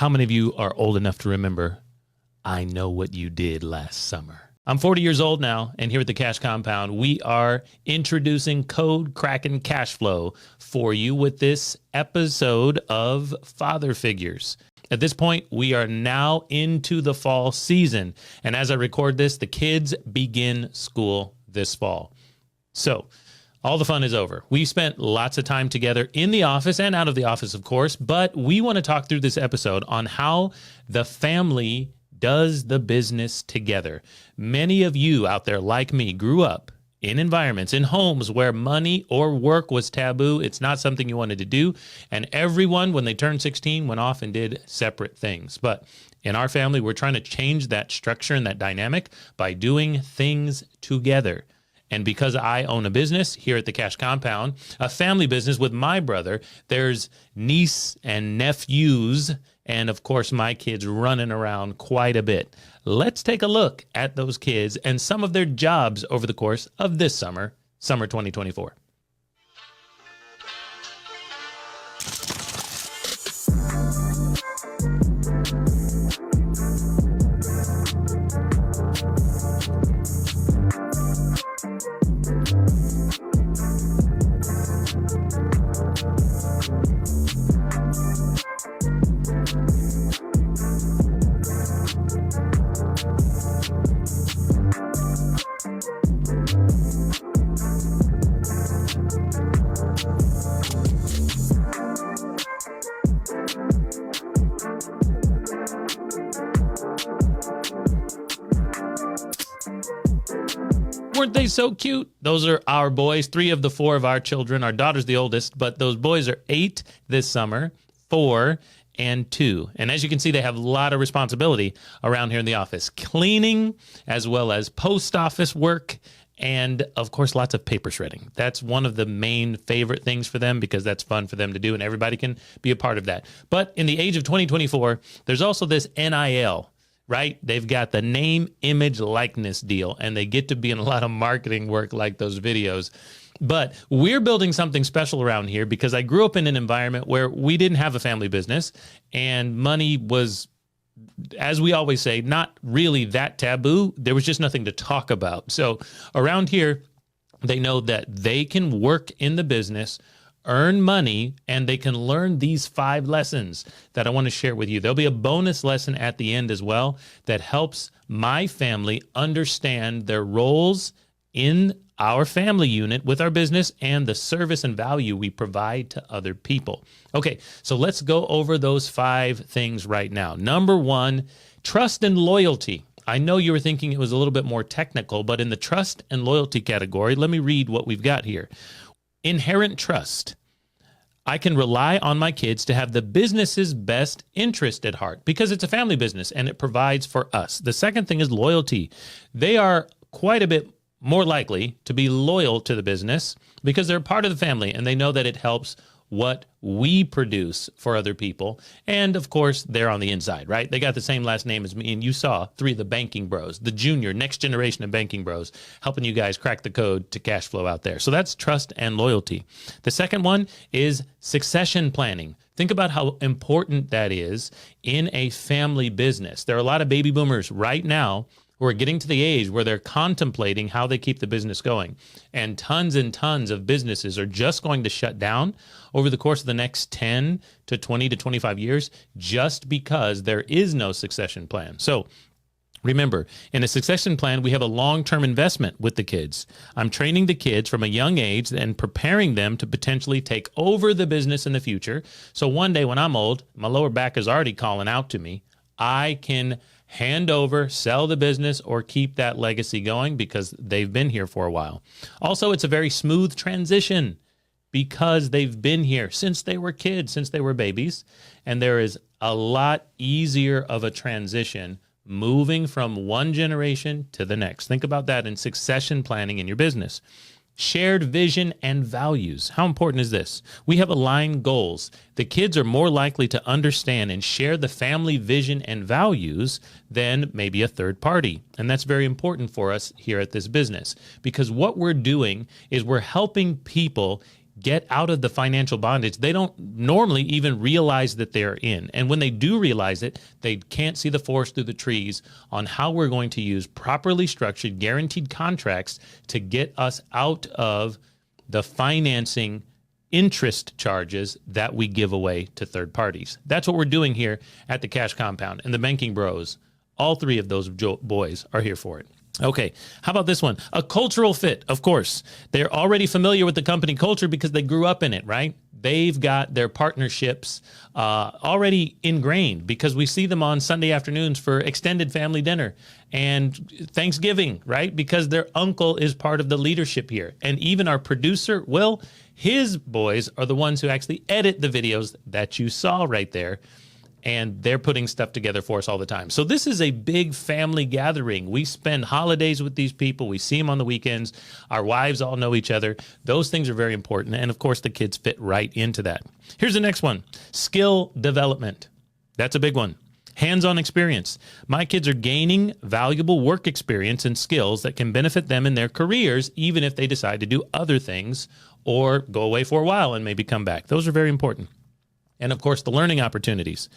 How many of you are old enough to remember, I know what you did last summer? I'm 40 years old now, and here at the Cash Compound, we are introducing Code Kraken Cash Flow for you with this episode of Father Figures. At this point, we are now into the fall season, and as I record this, the kids begin school this fall. So, all the fun is over. We spent lots of time together in the office and out of the office, of course, but we want to talk through this episode on how the family does the business together. Many of you out there, like me, grew up in environments, in homes where money or work was taboo. It's not something you wanted to do. And everyone, when they turned 16, went off and did separate things. But in our family, we're trying to change that structure and that dynamic by doing things together. And because I own a business here at the Cash Compound, a family business with my brother, there's niece and nephews, and of course, my kids running around quite a bit. Let's take a look at those kids and some of their jobs over the course of this summer 2024. Weren't they so cute? Those are our boys, 3 of the 4 of our children. Our daughter's the oldest, but those boys are 8 this summer, 4 and 2. And as you can see, they have a lot of responsibility around here in the office. Cleaning, as well as post office work, and of course, lots of paper shredding. That's one of the main favorite things for them because that's fun for them to do and everybody can be a part of that. But in the age of 2024, there's also this NIL. Right? They've got the name, image, likeness deal, and they get to be in a lot of marketing work like those videos. But we're building something special around here because I grew up in an environment where we didn't have a family business and money was, as we always say, not really that taboo. There was just nothing to talk about. So around here, they know that they can work in the business, earn money, and they can learn these 5 lessons that I want to share with you. There'll be a bonus lesson at the end as well that helps my family understand their roles in our family unit with our business and the service and value we provide to other people. Okay, so let's go over those 5 things right now. Number 1, trust and loyalty. I know you were thinking it was a little bit more technical, but in the trust and loyalty category, let me read what we've got here. Inherent trust. I can rely on my kids to have the business's best interest at heart because it's a family business and it provides for us. The second thing is loyalty. They are quite a bit more likely to be loyal to the business because they're part of the family and they know that it helps what we produce for other people. And of course, they're on the inside, right? They got the same last name as me. And you saw 3 of the banking bros, the junior next generation of banking bros, helping you guys crack the code to cash flow out there. So that's trust and loyalty. The second one is succession planning. Think about how important that is in a family business. There are a lot of baby boomers right now who are getting to the age where they're contemplating how they keep the business going. And tons of businesses are just going to shut down over the course of the next 10 to 20 to 25 years just because there is no succession plan. So remember, in a succession plan, we have a long-term investment with the kids. I'm training the kids from a young age and preparing them to potentially take over the business in the future. So one day when I'm old, my lower back is already calling out to me. I can hand over, sell the business, or keep that legacy going because they've been here for a while. Also, it's a very smooth transition because they've been here since they were kids, since they were babies, and there is a lot easier of a transition moving from one generation to the next. Think about that in succession planning in your business. Shared vision and values. How important is this? We have aligned goals. The kids are more likely to understand and share the family vision and values than maybe a third party. And that's very important for us here at this business because what we're doing is we're helping people get out of the financial bondage they don't normally even realize that they're in. And when they do realize it, they can't see the forest through the trees on how we're going to use properly structured, guaranteed contracts to get us out of the financing interest charges that we give away to third parties. That's what we're doing here at the Cash Compound. And the Banking Bros, all three of those boys are here for it. Okay, how about this one? A cultural fit, of course. They're already familiar with the company culture because they grew up in it, right? They've got their partnerships already ingrained because we see them on Sunday afternoons for extended family dinner and Thanksgiving, right? Because their uncle is part of the leadership here. And even our producer, Will, his boys are the ones who actually edit the videos that you saw right there. And they're putting stuff together for us all the time. So this is a big family gathering. We spend holidays with these people. We see them on the weekends. Our wives all know each other. Those things are very important. And of course, the kids fit right into that. Here's the next one. Skill development. That's a big one. Hands-on experience. My kids are gaining valuable work experience and skills that can benefit them in their careers, even if they decide to do other things or go away for a while and maybe come back. Those are very important. And of course, the learning opportunities.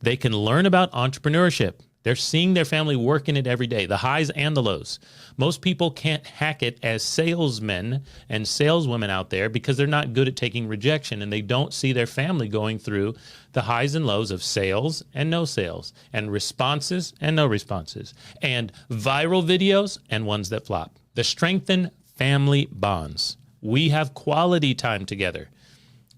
They can learn about entrepreneurship. They're seeing their family work in it every day, the highs and the lows. Most people can't hack it as salesmen and saleswomen out there because they're not good at taking rejection and they don't see their family going through the highs and lows of sales and no sales and responses and no responses and viral videos and ones that flop. The strengthen family bonds. We have quality time together.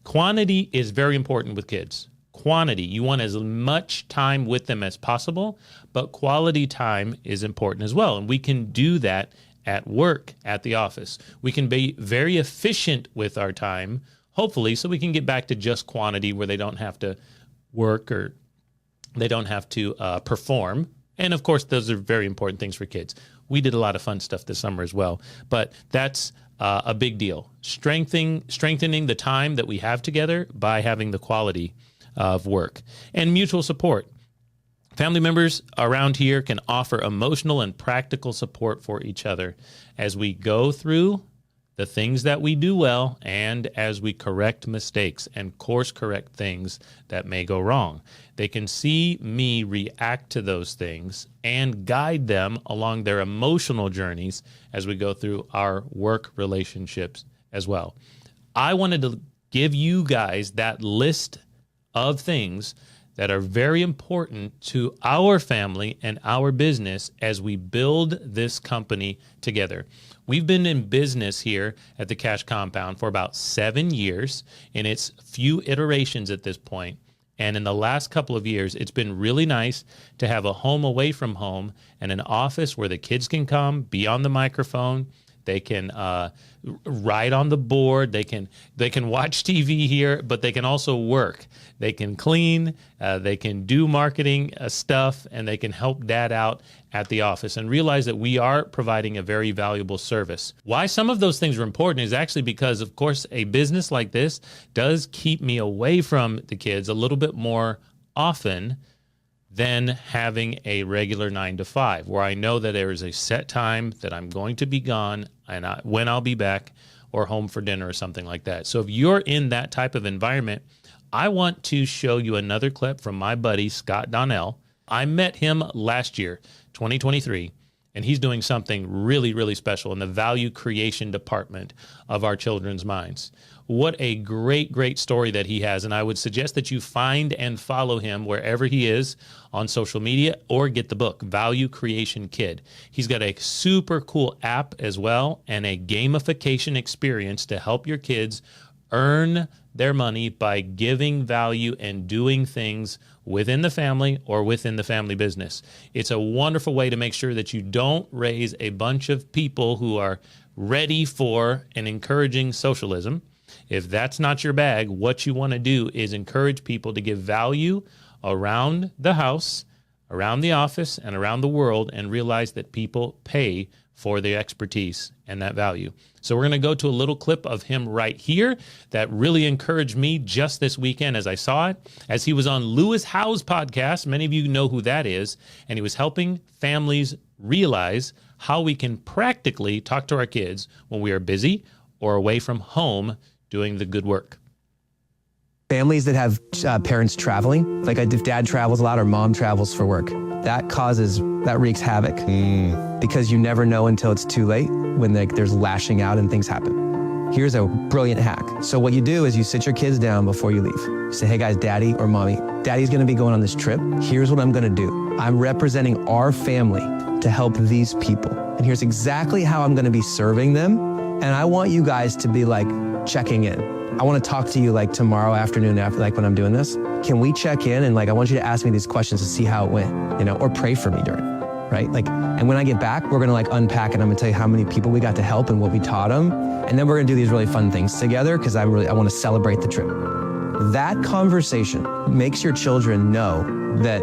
Quantity is very important with kids. Quantity, you want as much time with them as possible, but quality time is important as well. And we can do that at work, at the office. We can be very efficient with our time, hopefully, so we can get back to just quantity where they don't have to work or they don't have to perform. And of course, those are very important things for kids. We did a lot of fun stuff this summer as well, but that's a big deal. Strengthening the time that we have together by having the quality of work and mutual support. Family members around here can offer emotional and practical support for each other as we go through the things that we do well and as we correct mistakes and course correct things that may go wrong. They can see me react to those things and guide them along their emotional journeys as we go through our work relationships as well. I wanted to give you guys that list of things that are very important to our family and our business as we build this company together. We've been in business here at the Cash Compound for about 7 years in its few iterations at this point. And in the last couple of years, it's been really nice to have a home away from home and an office where the kids can come, be on the microphone. They can write on the board. They can watch TV here, but they can also work. They can clean. They can do marketing stuff, and they can help Dad out at the office and realize that we are providing a very valuable service. Why some of those things are important is actually because, of course, a business like this does keep me away from the kids a little bit more often than having a regular 9 to 5, where I know that there is a set time that I'm going to be gone and when I'll be back or home for dinner or something like that. So if you're in that type of environment, I want to show you another clip from my buddy, Scott Donnell. I met him last year, 2023, and he's doing something really, really special in the value creation department of our children's minds. What a great, great story that he has. And I would suggest that you find and follow him wherever he is on social media or get the book, Value Creation Kid. He's got a super cool app as well and a gamification experience to help your kids earn their money by giving value and doing things within the family or within the family business. It's a wonderful way to make sure that you don't raise a bunch of people who are ready for and encouraging socialism. If that's not your bag, what you want to do is encourage people to give value around the house, around the office, and around the world, and realize that people pay for their expertise and that value. So we're going to go to a little clip of him right here that really encouraged me just this weekend as I saw it, as he was on Lewis Howes' podcast. Many of you know who that is. And he was helping families realize how we can practically talk to our kids when we are busy or away from home doing the good work. Families that have parents traveling, like if dad travels a lot or mom travels for work, that wreaks havoc because you never know until it's too late when there's lashing out and things happen. Here's a brilliant hack. So what you do is you sit your kids down before you leave. You say, hey guys, daddy or mommy, daddy's gonna be going on this trip. Here's what I'm gonna do. I'm representing our family to help these people. And here's exactly how I'm gonna be serving them. And I want you guys to be like checking in. I want to talk to you like tomorrow afternoon after, like when I'm doing this. Can we check in and like I want you to ask me these questions to see how it went, or pray for me during it, right? Like, and when I get back, we're gonna like unpack and I'm gonna tell you how many people we got to help and what we taught them, and then we're gonna do these really fun things together because I want to celebrate the trip. That conversation makes your children know that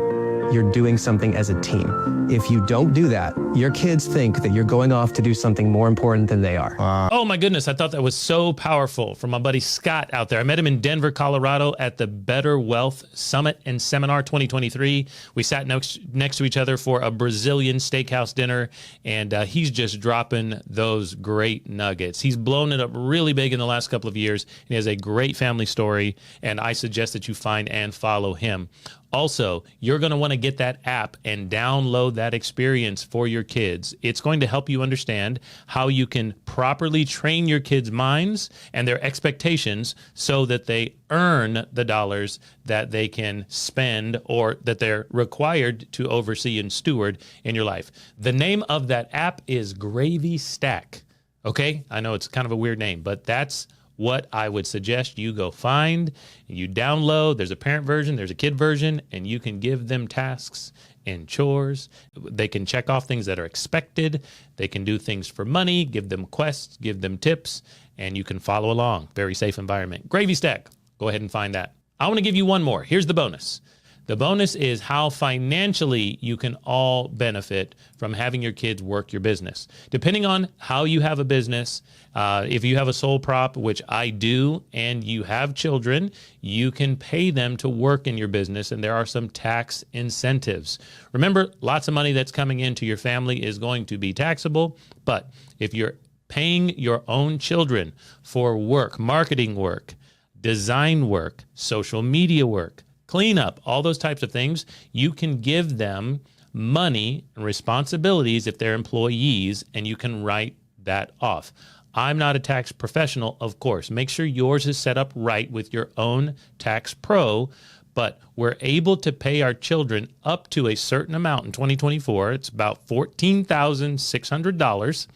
you're doing something as a team. If you don't do that, your kids think that you're going off to do something more important than they are. Oh my goodness, I thought that was so powerful from my buddy Scott out there. I met him in Denver, Colorado at the Better Wealth Summit and Seminar 2023. We sat next to each other for a Brazilian steakhouse dinner, and he's just dropping those great nuggets. He's blown it up really big in the last couple of years. He has a great family story, and I suggest that you find and follow him. Also, you're going to want to get that app and download that experience for your kids. It's going to help you understand how you can properly train your kids' minds and their expectations so that they earn the dollars that they can spend or that they're required to oversee and steward in your life. The name of that app is Gravy Stack. Okay? I know it's kind of a weird name, but that's what I would suggest you go find and you download. There's a parent version, there's a kid version, and you can give them tasks and chores. They can check off things that are expected. They can do things for money, give them quests, give them tips, and you can follow along. Very safe environment. Gravy Stack. Go ahead and find that. I want to give you one more. Here's the bonus. The bonus is how financially you can all benefit from having your kids work your business. Depending on how you have a business, if you have a sole prop, which I do, and you have children, you can pay them to work in your business, and there are some tax incentives. Remember, lots of money that's coming into your family is going to be taxable, but if you're paying your own children for work, marketing work, design work, social media work, cleanup, all those types of things, you can give them money and responsibilities if they're employees, and you can write that off. I'm not a tax professional, of course. Make sure yours is set up right with your own tax pro, but we're able to pay our children up to a certain amount in 2024. It's about $14,600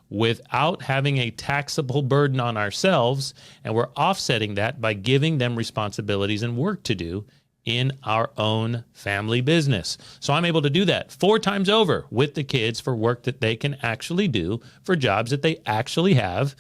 without having a taxable burden on ourselves, and we're offsetting that by giving them responsibilities and work to do in our own family business. So I'm able to do that 4 times over with the kids for work that they can actually do, for jobs that they actually have,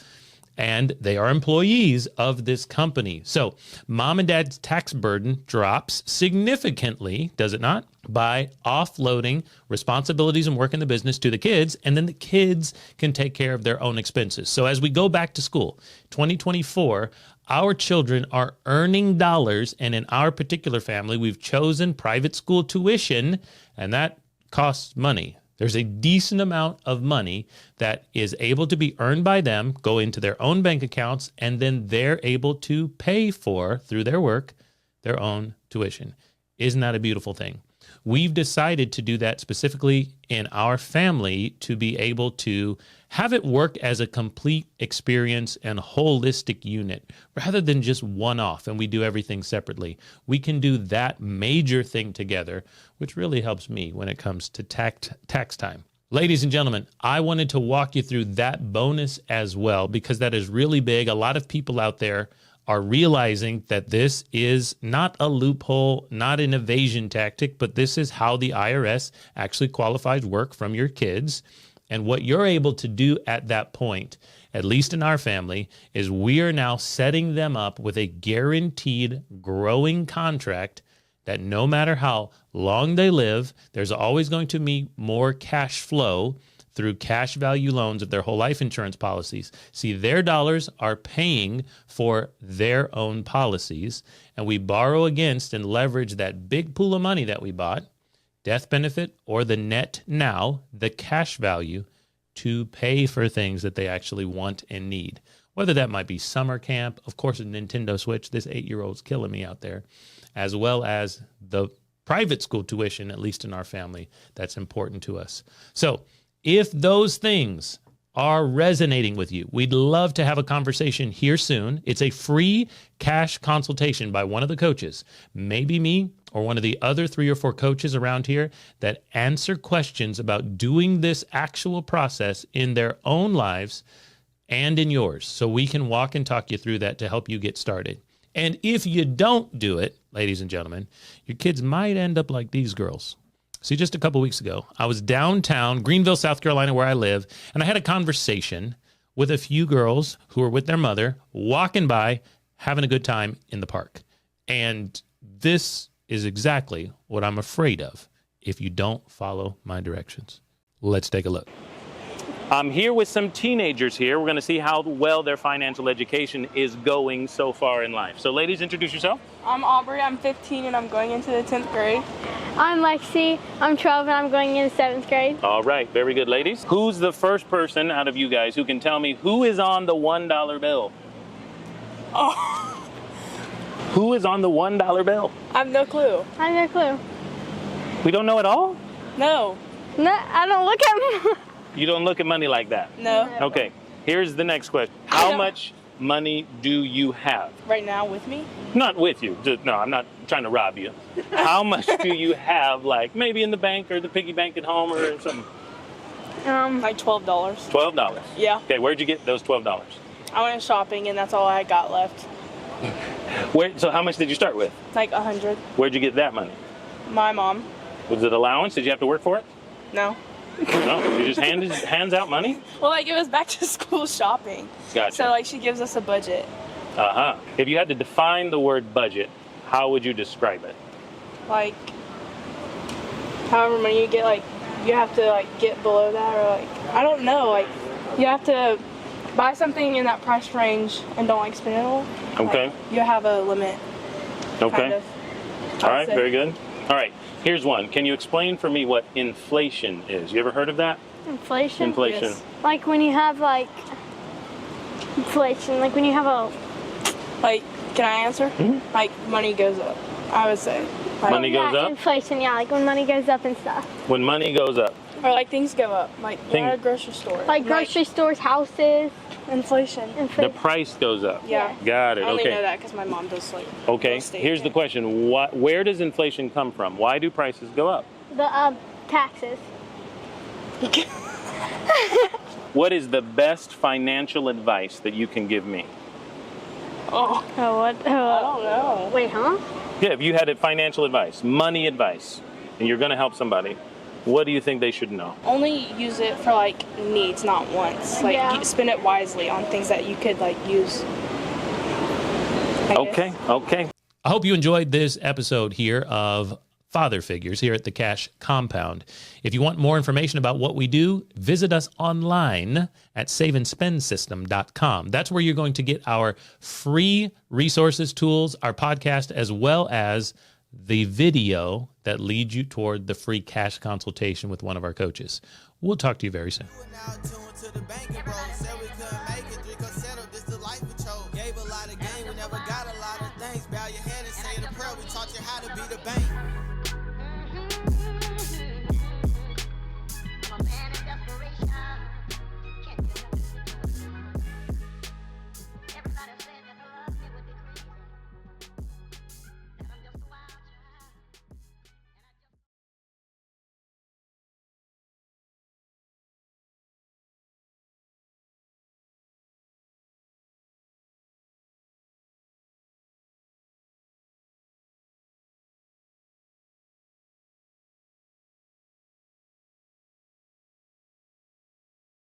and they are employees of this company. So mom and dad's tax burden drops significantly, does it not? By offloading responsibilities and work in the business to the kids, and then the kids can take care of their own expenses. So as we go back to school, 2024, our children are earning dollars, and in our particular family, we've chosen private school tuition, and that costs money. There's a decent amount of money that is able to be earned by them, go into their own bank accounts, and then they're able to pay for, through their work, their own tuition. Isn't that a beautiful thing? We've decided to do that specifically in our family to be able to have it work as a complete experience and holistic unit rather than just one-off and we do everything separately. We can do that major thing together, which really helps me when it comes to tax time. Ladies and gentlemen, I wanted to walk you through that bonus as well because that is really big. A lot of people out there are realizing that this is not a loophole, not an evasion tactic, but this is how the IRS actually qualifies work from your kids. And what you're able to do at that point, at least in our family, is we are now setting them up with a guaranteed growing contract that no matter how long they live, there's always going to be more cash flow through cash value loans of their whole life insurance policies. See, their dollars are paying for their own policies, and we borrow against and leverage that big pool of money that we bought, death benefit or the net now, the cash value, to pay for things that they actually want and need. whether that might be summer camp, of course, a Nintendo Switch. This 8-year-old's killing me out there, as well as the private school tuition, at least in our family, that's important to us. So if those things are resonating with you, we'd love to have a conversation here soon. It's a free cash consultation by one of the coaches, maybe me or one of the other 3 or 4 coaches around here that answer questions about doing this actual process in their own lives and in yours. So we can walk and talk you through that to help you get started. And if you don't do it, ladies and gentlemen, your kids might end up like these girls. See, just a couple weeks ago, I was downtown, Greenville, South Carolina, where I live, and I had a conversation with a few girls who were with their mother, walking by, having a good time in the park. And this is exactly what I'm afraid of if you don't follow my directions. Let's take a look. I'm here with some teenagers here. We're going to see how well their financial education is going so far in life. So ladies, introduce yourself. I'm Aubrey, I'm 15 and I'm going into the 10th grade. I'm Lexi, I'm 12 and I'm going into 7th grade. All right, very good, ladies. Who's the first person out of you guys who can tell me who is on the $1 bill? Oh, Who is on the $1 bill? I have no clue. I have no clue. We don't know at all? No, No, I don't look at You don't look at money like that. no. Okay, here's the next question. How much money do you have? Right now with me? Not with you. No, I'm not trying to rob you. How much do you have, like maybe in the bank or the piggy bank at home or something? Like $12. $12. Yeah, Okay, where'd you get those $12? I went shopping and that's all I got left. So how much did you start with? Like 100. Where'd you get that money? My mom? Was it allowance? Did you have to work for it? No. No, you just hands out money? Well, like it was back to school shopping. Gotcha. So like she gives us a budget. Uh-huh. If you had to define the word budget, how would you describe it? Like however many you get, like you have to like get below that or like, I don't know, like you have to buy something in that price range and don't like spend it all. Okay. Like, you have a limit. Okay. Kind of, All I'd right, say. very good. All right, here's one. Can you explain for me what inflation is? You ever heard of that? Inflation? Inflation. Yes. Like when you have like inflation, like when you have a Like, can I answer? Like, money goes up, I would say. Like, Money goes yeah, up? Inflation, yeah, like when money goes up and stuff. When money goes up. Or like things go up. Like, Thing- we're at a grocery store. Like grocery stores, houses, inflation. The inflation. price goes up. Yeah. Got it. I only know Okay. that because my mom does like. Okay. real estate. Here's the question. Where does inflation come from? Why do prices go up? The taxes. What is the best financial advice that you can give me? Oh, Oh, what? I don't know. Wait, huh? Yeah, if you had financial advice, money advice, and you're going to help somebody, what do you think they should know? Only use it for like needs, not wants. Like, Yeah. spend it wisely on things that you could like use. I guess. Okay. I hope you enjoyed this episode here of Father Figures here at the Cash Compound. If you want more information about what we do, visit us online at saveandspendsystem.com. That's where you're going to get our free resources, tools, our podcast, as well as the video that leads you toward the free cash consultation with one of our coaches. We'll talk to you very soon. Now tuned to the banking bro, said we couldn't